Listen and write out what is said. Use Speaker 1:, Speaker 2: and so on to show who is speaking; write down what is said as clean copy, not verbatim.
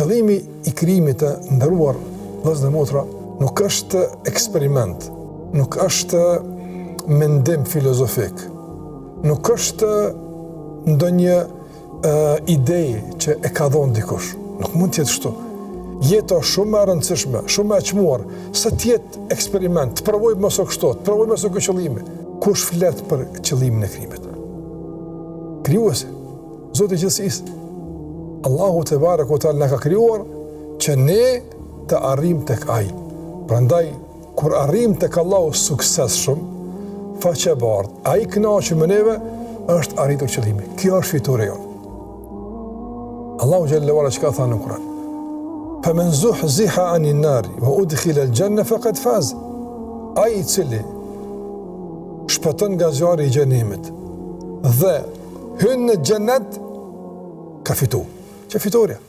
Speaker 1: Qëllimi i krijimit të nderuar vëllezër dhe motra nuk është eksperiment, nuk është mendim filozofik, nuk është ndonjë ide që e ka dhënë dikush. Nuk mund të jetë kështu. Jeta shumë e rëndësishme, shumë e çmuar, sa të jetë eksperiment, të provojmë mos o kështu, të provojmë mos o këtë qëllimi. Kush flet për qëllimin e krijimit? Krijuesi, Zoti i gjithësisë. Allahu te barekuhu te na ka krijuar që ne të arrijmë tek Ai. Prandaj kur arrijmë tek Allahu suksesshëm, faqe e bardhë, Ai kënaqur me neve, është arritur qëllimi. Kjo është fitoria jonë. Allahu xhalla wala çka tha në Kur'an. Faman zuhziha 'anil nar wa udkhila al-janna faqad faz. Ai i cili shpëton nga zjarri i xhenemit dhe hyn në xhenet ka fituar. Që fitoria.